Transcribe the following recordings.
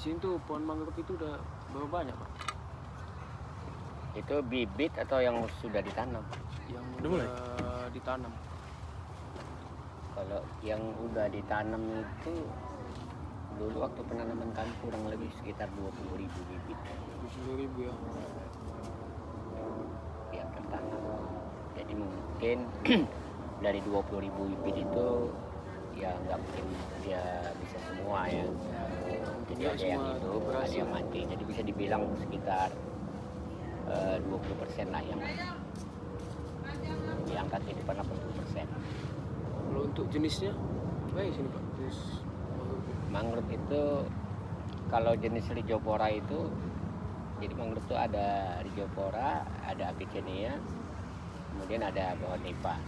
Di sini tuh pohon mangrove itu udah berapa banyak Pak? Itu bibit atau yang sudah ditanam? Yang Udah mulai? ditanam. Kalau yang udah ditanam itu dulu waktu penanaman kami kurang lebih sekitar 20.000 bibit 20.000 ya. yang tertanam. Jadi mungkin dari 20.000 bibit itu ya nggak mungkin dia bisa semua ya. Jadi Nggak ada yang semua hidup, ada berhasil. yang mati. Jadi bisa dibilang sekitar 20% lah yang di angka kehidupan 80%. Kalau untuk jenisnya, baik sini Pak. Jenis mangrove. Mangrove itu kalau jenis Rhizophora itu, jadi mangrove itu ada Rhizophora, ada Avicennia, kemudian ada pohon Nipah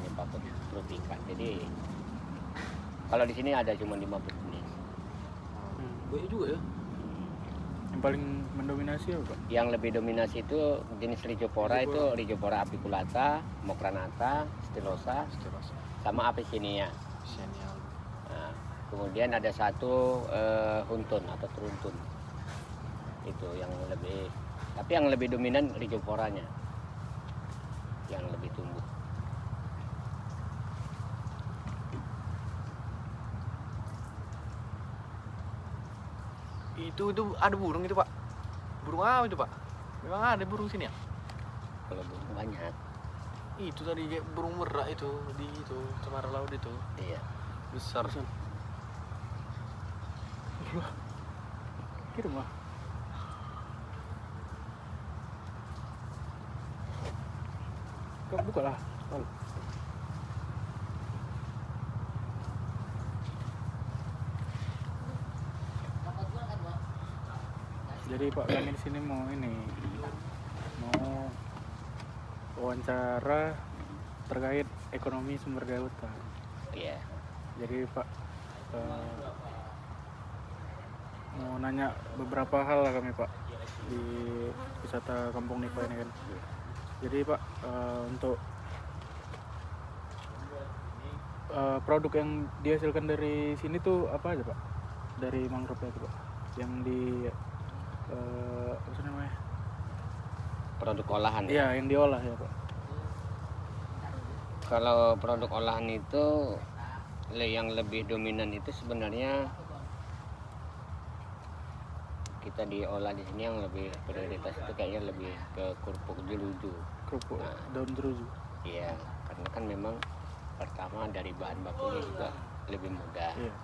frutica. Jadi kalau di sini ada cuma 50 jenis. Banyak juga ya. Yang paling mendominasi apa Pak? Yang lebih dominasi itu jenis Rhizophora itu Rhizophora apiculata, Mocranata, Stylosa, sama Avicennia. Senial. Nah, kemudian ada satu huntun atau teruntun. Itu yang lebih, tapi yang lebih dominan Rhizophoranya yang lebih tumbuh. Itu ada burung itu Pak. Burung apa itu Pak? Memang ada burung sini ya? Kalau burung banyak. Itu tadi kayak burung merak itu di itu cemara laut itu. Iya. Besar kan. Kirim lah. Kau buka lah. Jadi Pak kami di sini mau wawancara terkait ekonomi sumber daya hutan. Iya. Jadi Pak mau nanya beberapa hal lah kami Pak di wisata Kampung Nipah ini kan. Jadi Pak untuk produk yang dihasilkan dari sini tuh apa aja Pak? Dari mangrove itu Pak? Yang di apa sih namanya? Produk olahan. Iya, yang diolah ya Pak. Kalau produk olahan itu yang lebih dominan itu sebenarnya kita diolah di sini yang lebih prioritas itu kayaknya lebih ke kerupuk jeruju. Kerupuk Nah, daun jeruju. iya, karena kan memang pertama dari bahan bakunya juga lebih mudah. Iya.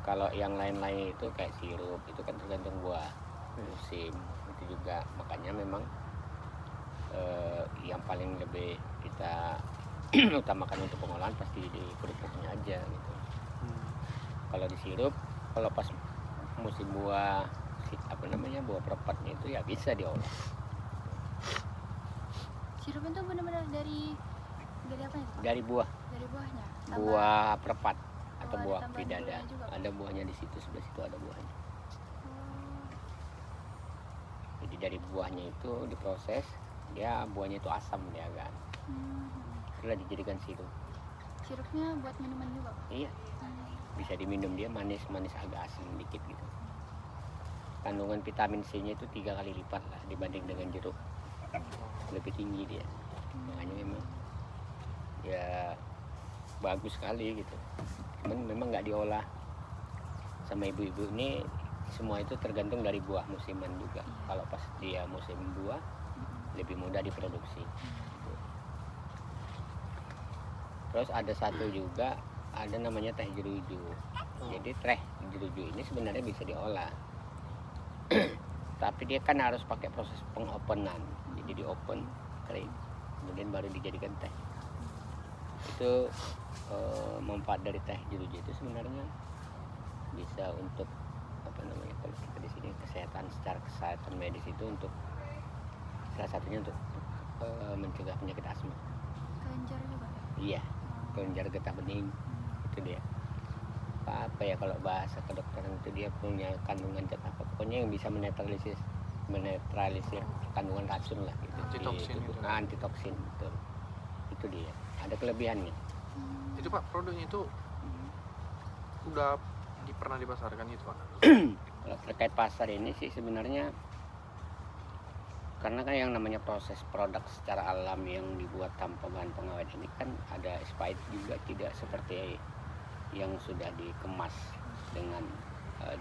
Kalau yang lain-lain itu kayak sirup itu kan tergantung buah musim itu juga, makanya memang yang paling lebih kita utamakan untuk pengolahan pasti di kerupuknya aja gitu. Kalau di sirup, kalau pas musim buah buah perepatnya itu ya bisa diolah. Sirup itu benar-benar dari apa itu Pak? Dari buah, Dari buahnya. buah perepat atau ada buah tambahan pidada. gulanya juga, Pak? Ada buahnya di situ, sebelah situ ada buahnya. Oh, Jadi dari buahnya itu diproses, dia buahnya itu asam dia kan. Setelah dijadikan sirup. Sirupnya buat minuman juga Pak? Iya, bisa diminum, dia manis-manis agak asin dikit gitu. Kandungan vitamin C-nya itu 3 kali lipat lah dibanding dengan jeruk. Lebih tinggi dia. Makanya memang ya bagus sekali gitu. Cuman memang nggak diolah sama ibu-ibu ini, semua itu tergantung dari buah musiman juga. Kalau pas dia musim buah lebih mudah diproduksi. Terus ada satu juga, ada namanya teh jeruju. Jadi teh jeruju ini sebenarnya bisa diolah. Tapi dia kan harus pakai proses pengopenan. Jadi diopen kering, kemudian baru dijadikan teh. Itu manfaat dari teh jeruju itu sebenarnya bisa untuk kalau kita di sini secara kesehatan medis itu untuk salah satunya untuk mencegah penyakit asma. Kelenjar juga ya? Iya, kelenjar getah bening itu dia. Apa ya kalau bahasa kedokteran itu dia punya kandungan zat apa? Pokoknya yang bisa menetralisir kandungan racun lah gitu. Antitoksin di tubuh. itu. Antitoksin betul. Itu dia. Ada kelebihannya. Itu Pak produknya itu udah pernah dipasarkan itu Pak? Kalau terkait pasar ini sih sebenarnya karena kan yang namanya proses produk secara alam yang dibuat tanpa bahan pengawet ini kan ada expired juga, tidak seperti yang sudah dikemas dengan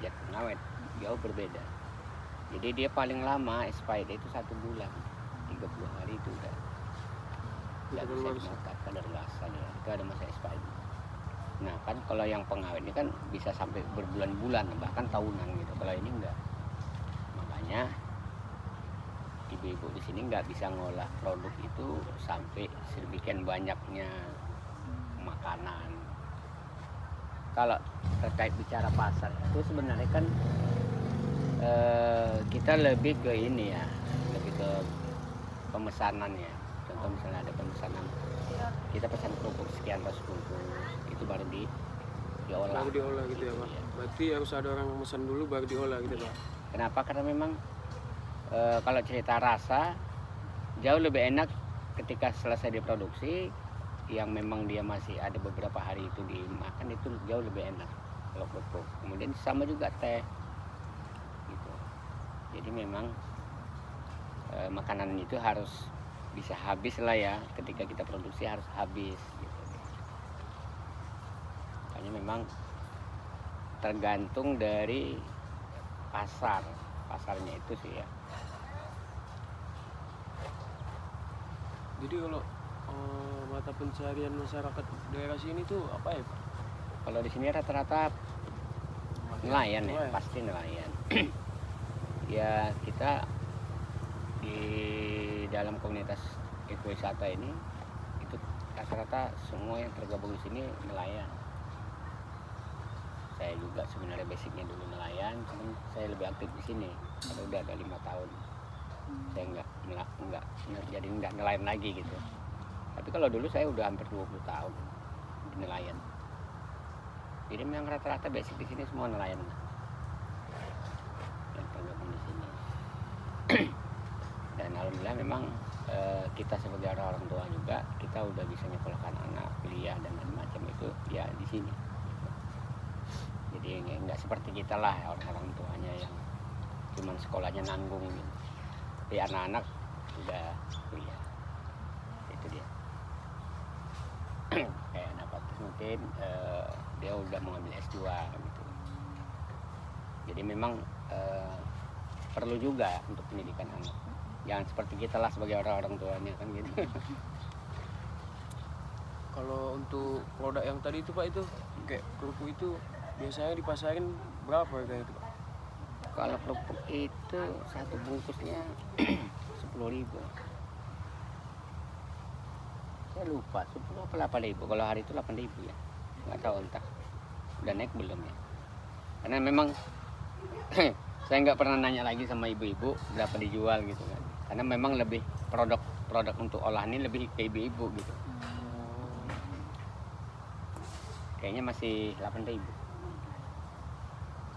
zat pengawet, jauh berbeda. Jadi dia paling lama expired itu 1 bulan, 30 hari itu udah nggak bisa dimakan, kadaluarsa ya, itu ada masa expired. Nah kan kalau yang pengawet ini kan bisa sampai berbulan-bulan bahkan tahunan gitu, kalau ini enggak. Makanya ibu-ibu di sini nggak bisa ngolah produk itu sampai sedemikian banyaknya makanan. Kalau terkait bicara pasar itu sebenarnya kan kita lebih ke ini ya, lebih ke pemesanan ya. Contoh misalnya ada pemesanan, kita pesan kerupuk sekian ratus bungkus, itu baru diolah. Baru diolah gitu ya Pak. Berarti harus ada orang memesan dulu baru diolah gitu Pak. Kenapa? Karena memang kalau cerita rasa jauh lebih enak ketika selesai diproduksi, yang memang dia masih ada beberapa hari itu dimakan, itu jauh lebih enak kalau kerupuk. Kemudian sama juga teh gitu. Jadi memang makanan itu harus bisa habis lah ya, ketika kita produksi harus habis gitu. Makanya memang tergantung dari pasarnya itu sih ya. Jadi kalau mata pencarian masyarakat daerah sini tuh apa ya Pak? Kalau di sini rata-rata nelayan ya, Nelayan. pasti nelayan. Ya kita di dalam komunitas ekowisata ini itu rata-rata semua yang tergabung di sini nelayan. Saya juga sebenarnya basicnya dulu nelayan, cuman saya lebih aktif di sini. Kalau udah ada 5 tahun, saya nggak nelayan lagi gitu. Tapi kalau dulu saya udah hampir 20 tahun di nelayan. Jadi memang rata-rata basic di sini semua nelayan yang tergabung di sini. Dan alhamdulillah memang kita sebagai orang tua juga, kita udah bisa nyekolahkan anak kuliah dan macam itu ya di sini. Jadi nggak seperti kita lah orang-orang tuanya yang cuman sekolahnya nanggung gitu. Tapi anak-anak udah kuliah, itu dia. Kayak anak Patus mungkin dia udah mau ambil S2 gitu. Jadi memang perlu juga untuk pendidikan anak. Jangan seperti kita lah sebagai orang-orang tuanya kan gitu. Kalau untuk produk yang tadi itu Pak, itu kayak kerupuk itu biasanya dipasarin berapa harganya itu Pak? Kalau kerupuk itu satu bungkusnya 10.000. Saya lupa 10 apa 8.000. Kalau hari itu 8.000 ya. Nggak tahu entah udah naik belum ya. Karena memang saya nggak pernah nanya lagi sama ibu-ibu berapa dijual gitu kan. Karena memang lebih produk untuk olahan ini lebih ke ibu-ibu gitu. Kayaknya masih 8.000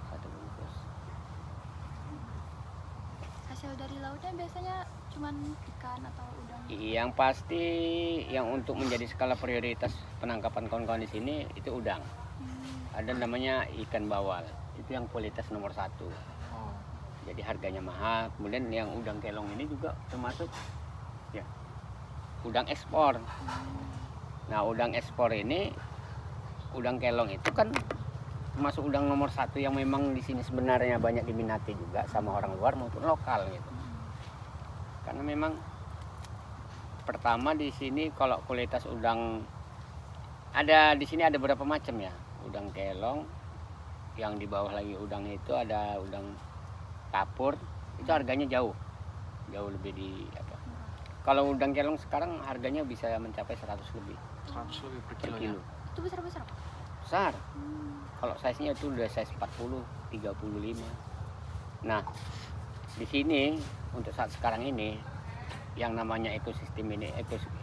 satu bungkus. Hasil dari lautnya biasanya cuman ikan atau udang? Yang pasti yang untuk menjadi skala prioritas penangkapan kawan-kawan di sini itu udang. Ada namanya ikan bawal, itu yang kualitas nomor 1. Jadi harganya mahal. Kemudian yang udang kelong ini juga termasuk ya udang ekspor. Nah udang ekspor ini, udang kelong itu kan termasuk udang nomor 1 yang memang di sini sebenarnya banyak diminati juga sama orang luar maupun lokal gitu. Karena memang pertama di sini kalau kualitas udang ada di sini ada beberapa macam ya, udang kelong, yang di bawah lagi udang itu ada udang kapur, itu harganya jauh lebih di apa. Kalau udang kelong sekarang harganya bisa mencapai 100 lebih 100 lebih per per kilo. kilo. Itu besar-besar Pak? Besar. Kalau size-nya itu udah size 40, 35. Nah, di sini untuk saat sekarang ini yang namanya ekosistem ini,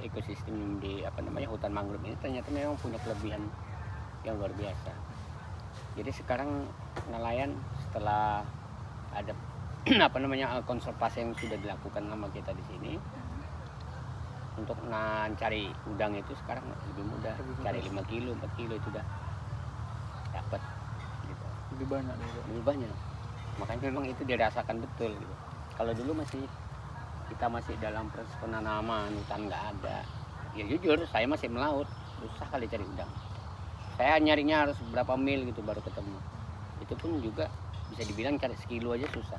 ekosistem di apa namanya hutan mangrove ini ternyata memang punya kelebihan yang luar biasa. Jadi sekarang nelayan setelah ada apa namanya konservasi yang sudah dilakukan sama kita di sini, untuk cari udang itu sekarang lebih mudah. Cari 5 kilo, 4 kilo itu udah dapat gitu. Lebih banyak nih Pak. Lebih banyak. Makanya memang itu dirasakan betul gitu. Kalau dulu kita masih dalam proses penanaman, hutan nggak ada. Ya jujur, saya masih melaut, susah kali cari udang. Saya nyarinya harus berapa mil gitu baru ketemu. Itu pun juga bisa dibilang cari sekilo aja susah.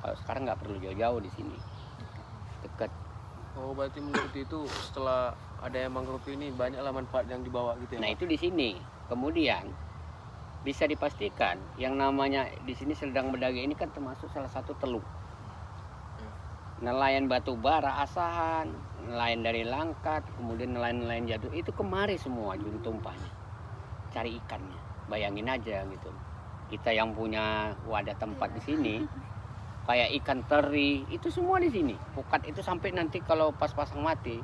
Kalau sekarang nggak perlu jauh-jauh di sini, dekat. Oh, berarti menurut itu setelah ada yang mangrove ini banyaklah manfaat yang dibawa gitu ya? Nah Pak? itu di sini. Kemudian bisa dipastikan yang namanya di sini Seledang Bedage ini kan termasuk salah satu teluk. Nelayan batu bara Asahan, nelayan dari Langkat, kemudian nelayan-nelayan Jaduk itu kemari semua juru tumpahnya. Cari ikannya. Bayangin aja gitu. Kita yang punya wadah tempat di sini kayak ikan teri itu semua di sini. Pukat itu sampai nanti kalau pas pasang mati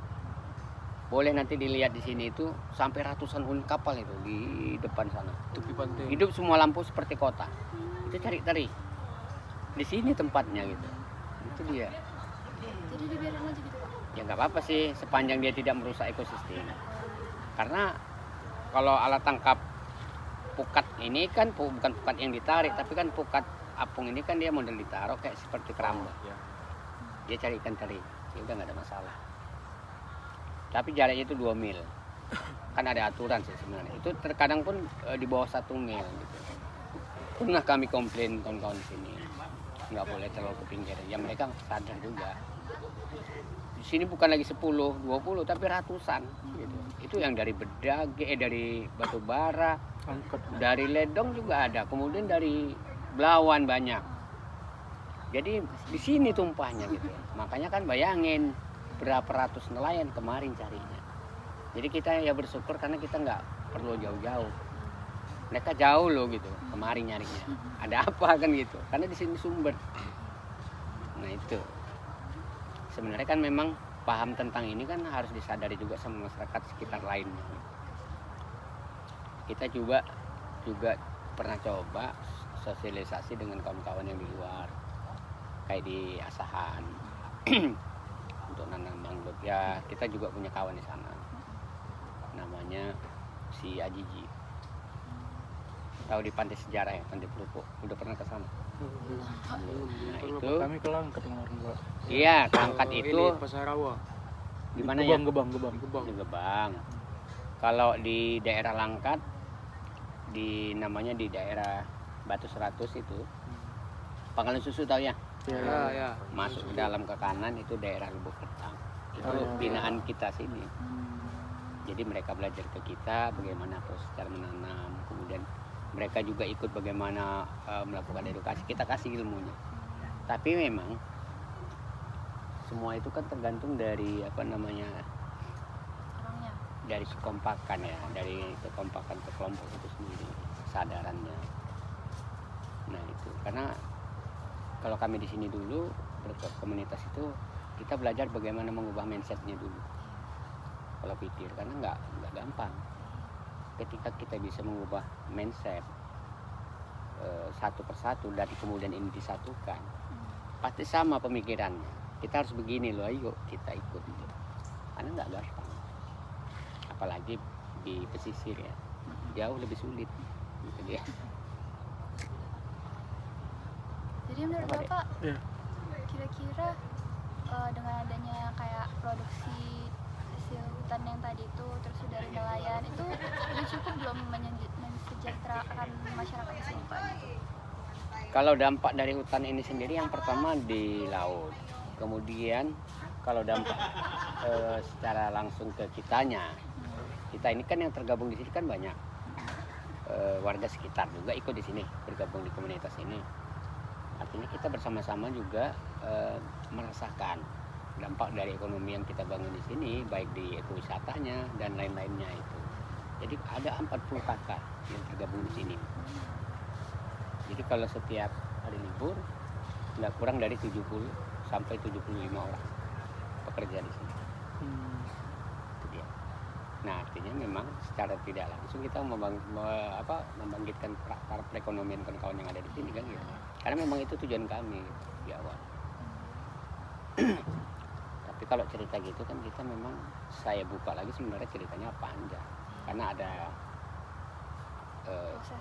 boleh nanti dilihat di sini itu sampai ratusan unit kapal itu di depan sana. Tepi pantai. Hidup semua lampu seperti kota. Itu cari teri. Di sini tempatnya gitu. Itu dia. Jadi dibiarin aja gitu Pak. Ya nggak apa-apa sih sepanjang dia tidak merusak ekosistem. Karena kalau alat tangkap pukat ini kan bukan pukat yang ditarik, tapi kan pukat apung ini kan dia model ditaruh kayak seperti keramba. Ya. Dia cari ikan teri, ya udah nggak ada masalah. Tapi jaraknya itu 2 mil. Kan ada aturan sih sebenarnya. Itu terkadang pun di bawah 1 mil gitu. Pernah kami komplain kawan-kawan di sini, nggak boleh terlalu ke pinggir. Ya mereka sadar juga. Di sini bukan lagi 10, 20, tapi ratusan gitu. Itu yang dari Bedage, dari batu bara, Angkat. dari Ledong juga ada. Kemudian dari Belawan banyak. Jadi di sini tumpahnya gitu. Makanya kan bayangin berapa ratus nelayan kemarin carinya. Jadi kita ya bersyukur karena kita nggak perlu jauh-jauh. Mereka jauh loh gitu kemarin nyarinya. Ada apa kan gitu? Karena di sini sumber. Nah itu. Sebenarnya kan memang paham tentang ini kan harus disadari juga sama masyarakat sekitar lainnya. Kita juga pernah coba sosialisasi dengan kawan-kawan yang di luar, kayak di Asahan untuk nanam mangrove. Ya kita juga punya kawan di sana, namanya si Ajiji. Tahu di pantai sejarah ya, pantai Pelupuk, udah pernah ke sana? Nah itu, Kami ke Langkat kemarin Pak. iya Langkat itu Ini Pasar Rawa. di mana ya? Gebang. Di Gebang. Kalau di daerah Langkat, namanya di daerah Batu 100 itu, Pangkalan Susu tahu ya? Ya, ya. Masuk ke dalam ke kanan itu daerah Lubuk Ketang. Itu Oh, iya. binaan kita sini. Jadi mereka belajar ke kita bagaimana proses cara menanam, kemudian mereka juga ikut bagaimana melakukan edukasi. Kita kasih ilmunya. Tapi memang semua itu kan tergantung dari Orangnya. dari kekompakan ya, dari kekompakan ke kelompok itu sendiri, kesadarannya. Nah itu karena kalau kami di sini dulu berkomunitas itu kita belajar bagaimana mengubah mindsetnya dulu. Kalau pikir karena nggak gampang. Ketika kita bisa mengubah mindset satu persatu dan kemudian ini disatukan, pasti sama pemikirannya. Kita harus begini loh, ayo kita ikut gitu. Karena nggak gampang. Apalagi di pesisir ya, jauh lebih sulit gitu dia. Jadi menurut Apa, Dek? Bapak, Iya. kira-kira dengan adanya kayak produksi hasil hutan yang tadi itu, terus dari nelayan itu udah cukup belum mensejahterakan masyarakat di sini Pak? Kalau dampak dari hutan ini sendiri yang pertama di laut. Kemudian kalau dampak secara langsung ke kitanya, kita ini kan yang tergabung di sini kan banyak warga sekitar juga ikut di sini bergabung di komunitas ini. Artinya kita bersama-sama juga merasakan dampak dari ekonomi yang kita bangun di sini, baik di ekowisatanya dan lain-lainnya itu. Jadi ada 40 kakak yang tergabung di sini. Jadi kalau setiap hari libur nggak kurang dari 70 sampai 75 orang pekerja di sini. Itu dia. Nah artinya memang secara tidak langsung kita membangkitkan taraf perekonomian kawan-kawan yang ada di sini kan gitu. Karena memang itu tujuan kami di awal. Tapi kalau cerita gitu kan kita memang saya buka lagi sebenarnya ceritanya panjang. Karena ada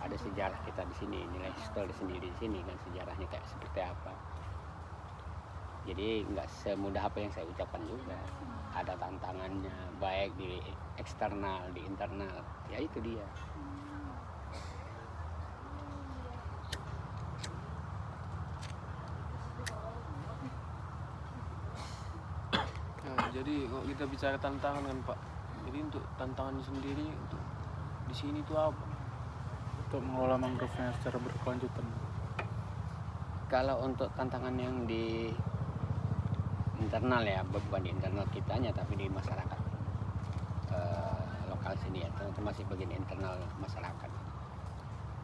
ada sejarah kita di sini, nilai histori sendiri di sini kan, sejarahnya kayak seperti apa. Jadi nggak semudah apa yang saya ucapkan juga, ada tantangannya baik di eksternal, di internal, ya itu dia. Nah, jadi kalau kita bicara tantangan kan Pak, jadi untuk tantangannya sendiri untuk di sini itu apa? Untuk mengelola mangrove-nya secara berkelanjutan. Kalau untuk tantangan yang di internal ya, bukan di internal kitanya tapi di masyarakat lokal sini ya, termasuk bagian internal masyarakat.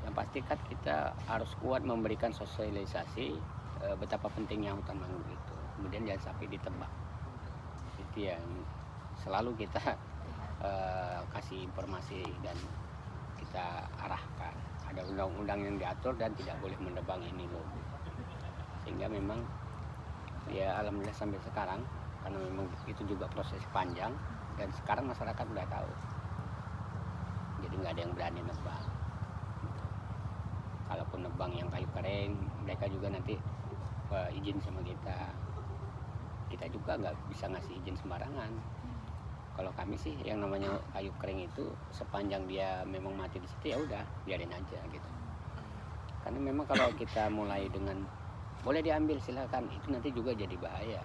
Yang pasti kan kita harus kuat memberikan sosialisasi betapa pentingnya hutan mangrove itu. Kemudian jangan sampai ditebang. Itu yang selalu kita kasih informasi dan kita arahkan. Ada undang-undang yang diatur dan tidak boleh menebang ini loh. Sehingga memang ya alhamdulillah sampai sekarang, karena memang itu juga proses panjang dan sekarang masyarakat udah tahu. Jadi nggak ada yang berani nebang. Kalaupun nebang yang kayu kering, mereka juga nanti izin sama kita. Kita juga nggak bisa ngasih izin sembarangan. Kalau kami sih yang namanya kayu kering itu sepanjang dia memang mati di situ ya udah biarin aja gitu. Karena memang kalau kita mulai dengan boleh diambil silakan, itu nanti juga jadi bahaya.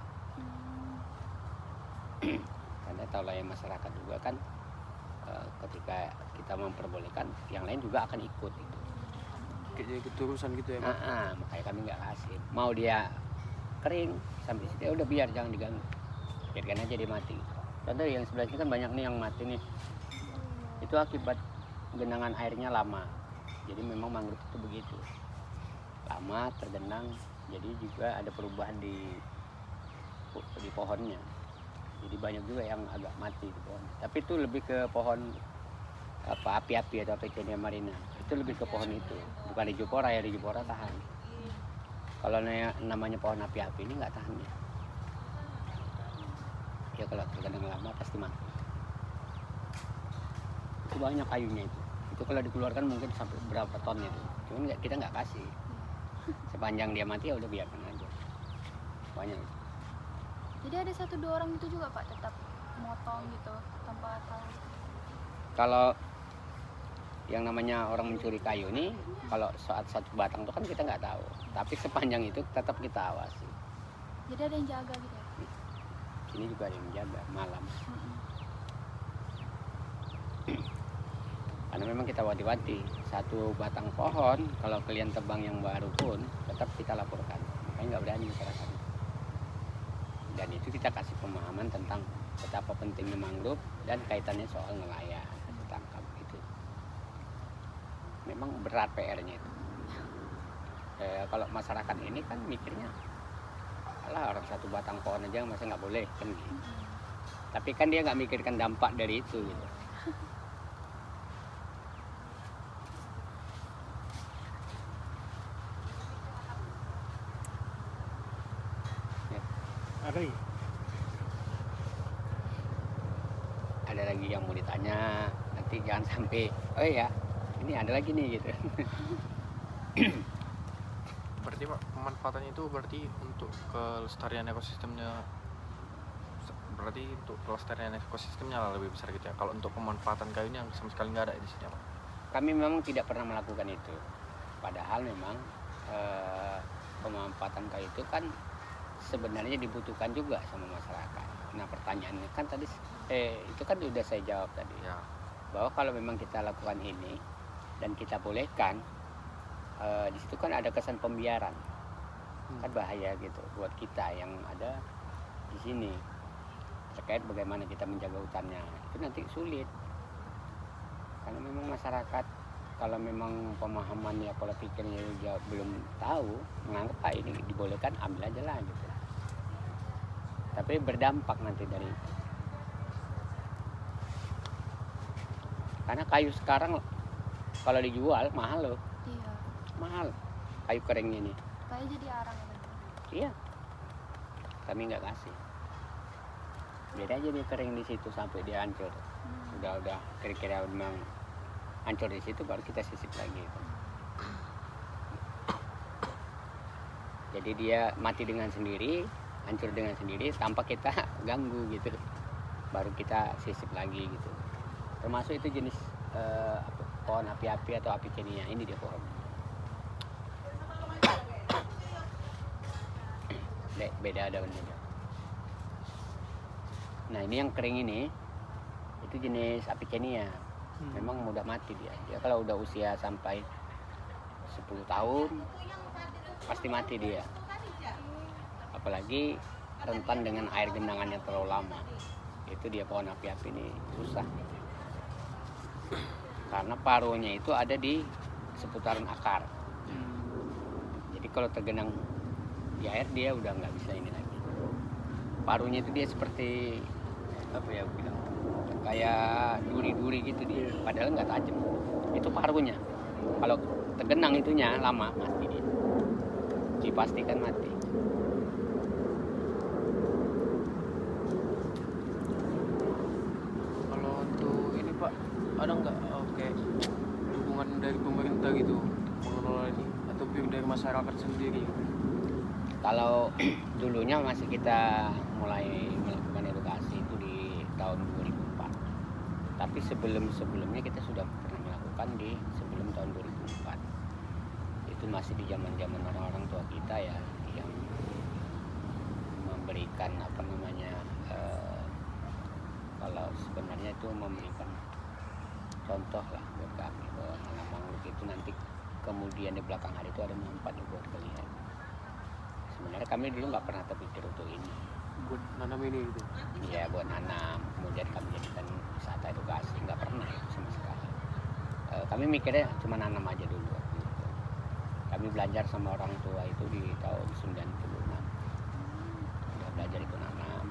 Karena tahu lah ya masyarakat juga kan ketika kita memperbolehkan, yang lain juga akan ikut itu. Kayak jadi keterusan gitu ya Pak? Makanya kami nggak kasih. Mau dia kering sampai situ ya udah biar jangan diganggu, biarkan aja dia mati. Contoh yang sebelah sini kan banyak nih yang mati nih. Itu akibat genangan airnya lama. Jadi memang mangrove itu begitu, lama tergenang. Jadi juga ada perubahan di pohonnya. Jadi banyak juga yang agak mati di pohon. Tapi itu lebih ke pohon apa api-api atau Pecunia marina. Itu lebih ke pohon itu, bukan di Jupora ya. Di Jupora tahan. Kalau namanya pohon api-api ini nggak tahan ya. Ya kalau tergenang lama pasti mati. Itu banyak kayunya itu. Itu kalau dikeluarkan mungkin sampai berapa ton itu. Cuman kita nggak kasih. Sepanjang dia mati ya udah biarkan aja. Banyak. Jadi ada 1-2 orang itu juga Pak tetap motong gitu tanpa tahu. Kalau yang namanya orang mencuri kayu ini, kalau saat satu batang itu kan kita nggak tahu. Tapi sepanjang itu tetap kita awasi. Jadi ada yang jaga gitu ya? Sini juga ada yang menjaga malam. Karena memang kita wanti-wanti, satu batang pohon kalau kalian tebang yang baru pun tetap kita laporkan. Makanya nggak berani masyarakat. Dan itu kita kasih pemahaman tentang betapa pentingnya mangrove dan kaitannya soal nelayan, tangkap itu. Memang berat PR-nya itu. Kalau masyarakat ini kan mikirnya, alah orang satu batang pohon aja masa nggak boleh kan gitu. Tapi kan dia nggak mikirkan dampak dari itu gitu. Ada lagi yang mau ditanya, nanti jangan sampai oh ya ini ada lagi nih gitu. Berarti Pak, pemanfaatannya itu berarti untuk kelestarian ekosistemnya, berarti untuk kelestarian ekosistemnya lah lebih besar gitu ya. Kalau untuk pemanfaatan kayunya sama sekali nggak ada di sini Pak. Kami memang tidak pernah melakukan itu. Padahal memang pemanfaatan kayu itu kan sebenarnya dibutuhkan juga sama masyarakat. Nah pertanyaannya kan tadi itu kan sudah saya jawab tadi Ya. bahwa kalau memang kita lakukan ini dan kita bolehkan, di situ kan ada kesan pembiaran, kan bahaya gitu buat kita yang ada di sini terkait bagaimana kita menjaga hutannya. Itu nanti sulit karena memang masyarakat kalau memang pemahamannya, pola pikirnya juga belum tahu, menganggap ini dibolehkan ambil aja lah gitu. Tapi berdampak nanti dari itu. Karena kayu sekarang kalau dijual mahal loh, Iya. mahal kayu keringnya nih. Kayak jadi arang ya. Iya, kami nggak kasih. Beda aja dia kering di situ sampai dia hancur. Udah kira-kira memang hancur di situ baru kita sisip lagi itu. Jadi dia mati dengan sendiri, hancur dengan sendiri tanpa kita ganggu gitu, baru kita sisip lagi gitu. Termasuk itu jenis pohon api-api atau Avicennia, ini dia pohon. Beda daunnya. Nah ini yang kering ini, itu jenis Avicennia. Memang mudah mati dia. Dia kalau udah usia sampai 10 tahun pasti mati dia. Apalagi rentan dengan air genangannya terlalu lama. Itu dia pohon api-api ini susah. Karena paruhnya itu ada di seputaran akar. Jadi kalau tergenang di air dia udah nggak bisa ini lagi. Paruhnya itu dia seperti apa ya aku bilang, kayak duri-duri gitu dia. Padahal nggak tajam. Itu paruhnya. Kalau tergenang itunya lama mati dia. Dipastikan mati. Kalau untuk ini Pak, ada nggak kayak dukungan dari pemerintah gitu mengelola ini atau pure dari masyarakat sendiri? Kalau dulunya masih kita mulai melakukan edukasi itu di tahun 2004. Tapi sebelumnya kita sudah pernah melakukan di sebelum tahun 2004. Itu masih di zaman orang-orang tua kita ya, yang memberikan apa namanya, kalau sebenarnya itu memberikan contoh lah buat kami bahwa nanam mangrove itu nanti kemudian di belakang hari itu ada manfaat buat kalian. Sebenarnya kami dulu nggak pernah terpikir untuk ini. Buat nanam ini gitu. Iya, buat nanam, kemudian kami jadikan wisata edukasi, nggak pernah itu sama sekali. Kami mikirnya cuma nanam aja dulu waktu itu. Kami belajar sama orang tua itu di tahun 96. Udah belajar itu nanam,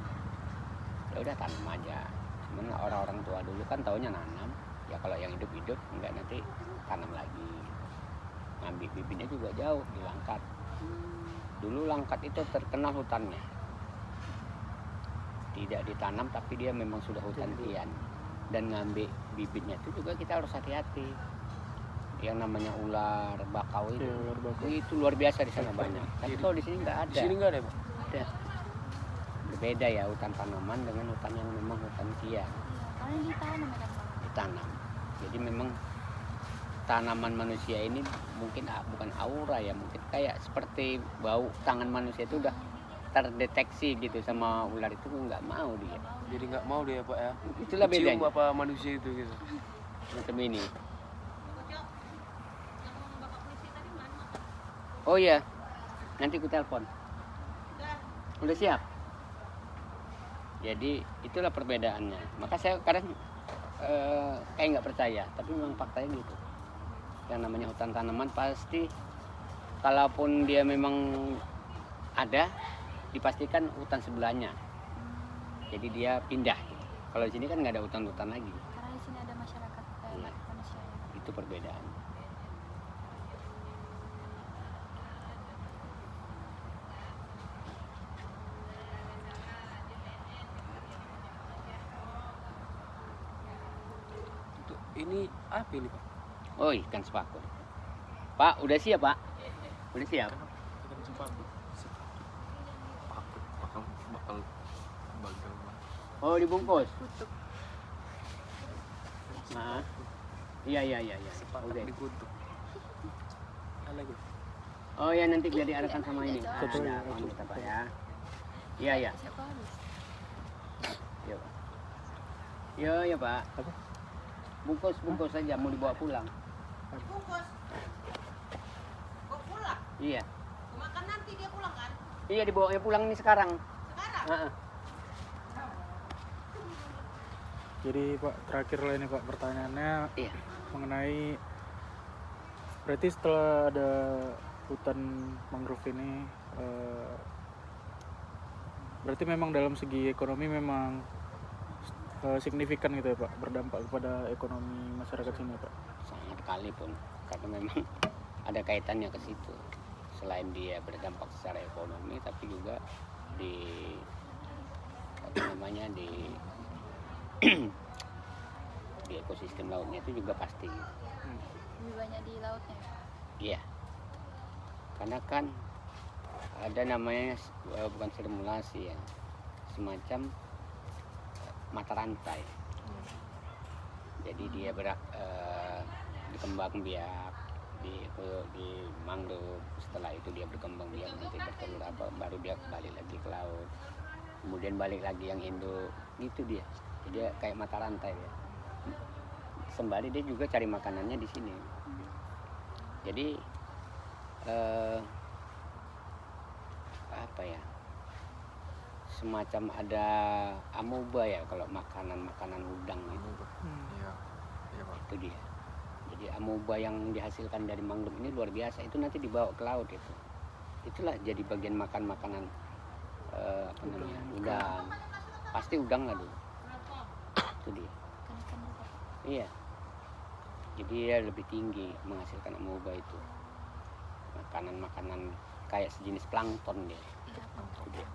ya udah tanam aja. Cuman orang-orang tua dulu kan taunya nanam, ya kalau yang hidup-hidup enggak nanti tanam lagi. Ngambil bibitnya juga jauh di Langkat. Dulu Langkat itu terkenal hutannya. Tidak ditanam tapi dia memang sudah hutan lian. Dan ngambil bibitnya itu juga kita harus hati-hati. Yang namanya ular bakau itu, Ya, ular bakau. itu luar biasa di sana banyak. Tapi Jadi- kalau di sini nggak Di ada. sini nggak ada Pak? Ada. Berbeda ya hutan tanaman dengan hutan yang memang hutan lian. Iya, karena ditanam ya kan Bang. Ditanam. Jadi memang tanaman manusia ini mungkin bukan aura ya, mungkin kayak seperti bau tangan manusia itu udah terdeteksi gitu sama ular itu nggak mau dia. Jadi nggak mau dia Pak ya. Itulah Cium bedanya apa manusia itu gitu. macam ini. Oh iya, nanti ku telepon. Udah siap. Jadi itulah perbedaannya. Maka saya kadang kayak nggak percaya, tapi memang faktanya gitu. Yang namanya hutan tanaman pasti, kalaupun dia memang ada, dipastikan hutan sebelahnya. Jadi dia pindah. Kalau di sini kan nggak ada hutan-hutan lagi. Karena di sini ada masyarakat Iya. manusia ya. Itu perbedaan. Untuk ini apa ini Pak? Oh, ikan sepaku. Pak, udah siap, Pak? Udah siap? Ikan sepaku. bakal bagal Mas. Oh, dibungkus. Kutuk. Nah. Iya. Sepakat Udah. dikutuk. Ada lagi. Oh ya, nanti biar diarahkan sama ini. Iya, Betul. Ada pohon kita, Pak ya. Iya. Siapa habis? Iya, Pak. Iya, Pak. Apa? Bungkus saja, mau dibawa pulang. Bungkus. Kok pulang? Iya. Makan nanti dia pulang kan? Iya, dibawanya pulang nih sekarang. Sekarang? Heeh. Jadi Pak, terakhir lah ini Pak pertanyaannya Iya. mengenai, berarti setelah ada hutan mangrove ini, berarti memang dalam segi ekonomi memang signifikan gitu ya Pak, berdampak kepada ekonomi masyarakat sini Pak. Sangat kali pun, karena memang ada kaitannya ke situ. Selain dia berdampak secara ekonomi, tapi juga di apa namanya di di ekosistem lautnya itu juga pasti. Lebih banyak di lautnya ya? Iya. Karena kan ada namanya bukan simulasi ya, semacam mata rantai. Jadi dia berkembang biak di mangrove, setelah itu dia berkembang biak nanti bertelur apa, baru dia balik lagi ke laut, kemudian balik lagi yang induk, gitu dia. Jadi dia kayak mata rantai ya. Sembari dia juga cari makanannya di sini. Jadi apa ya, semacam ada amoeba ya kalau makanan udang itu. Iya. Iya, Pak. Itu dia. Jadi amoeba yang dihasilkan dari mangrove ini luar biasa, itu nanti dibawa ke laut itu. Itulah jadi bagian makanan apa namanya, udang. Pasti udang lah dulu. Itu dia. Ikan-ikan juga. Iya. Jadi dia lebih tinggi menghasilkan amoeba itu. Makanan kayak sejenis plankton dia. Iya. Itu dia.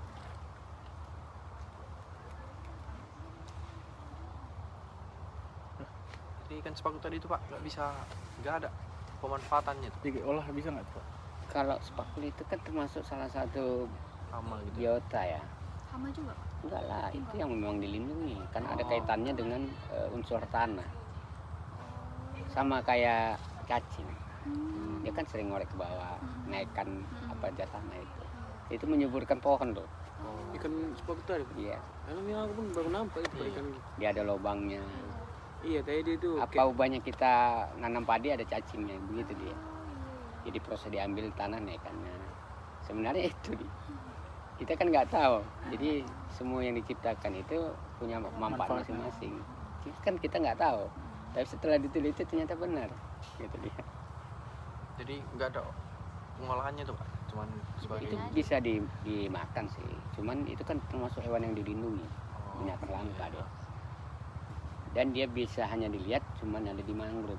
Jadi ikan sepaku tadi itu Pak nggak ada pemanfaatannya tuh Diolah bisa nggak tuh, Pak? Kalau spakul itu kan termasuk salah satu lama gitu. biota ya. Hama juga Pak? Enggak lah, itu yang memang dilindungi karena ada Oh. kaitannya dengan unsur tanah. Sama kayak cacing, dia kan sering ngorek ke bawah, naikkan apa tanah itu. Itu menyuburkan pohon loh. Oh. Ikan sepak tadi. Iya, Karena aku pun baru nampak itu Iya. ikan. dia ada lubangnya. Iya, tadi itu. Apa ubahnya kita nanam padi ada cacingnya, begitu dia. Jadi proses diambil tanah naikkannya. Sebenarnya itu dia. Kita kan nggak tahu. Jadi semua yang diciptakan itu punya manfaat Manfaat. masing-masing. Kan kita nggak tahu. Tapi setelah diteliti ternyata benar. Gitu dia. Jadi nggak ada pengolahannya tuh Pak, cuman sebagai Itu bisa dimakan sih. Cuman itu kan termasuk hewan yang dilindungi. Oh, Binatang langka iya. dia. Dan dia bisa hanya dilihat cuman ada di mangrove,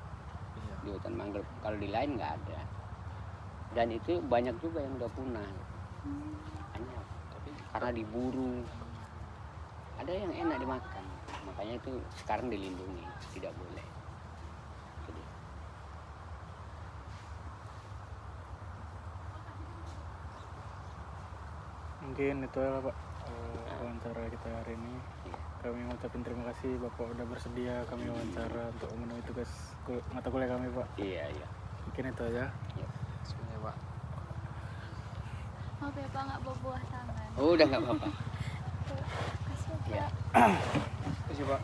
Iya. di hutan mangrove. Kalau di lain nggak ada. Dan itu banyak juga yang udah punah. Banyak. Tapi Karena diburu. Ada yang enak dimakan. Makanya itu sekarang dilindungi, tidak boleh. Itu dia. Mungkin itu ya Pak, wawancara kita hari ini. Iya. Kami mengucapkan terima kasih Bapak udah bersedia kami wawancara untuk memenuhi tugas mata kuliah kami Pak. Iya, iya. Mungkin itu aja. sebenarnya Pak. Maaf ya Pak, nggak bawa buah tangan. Oh, udah nggak apa-apa. Kasih ya Pak. Iya. Kasih Pak.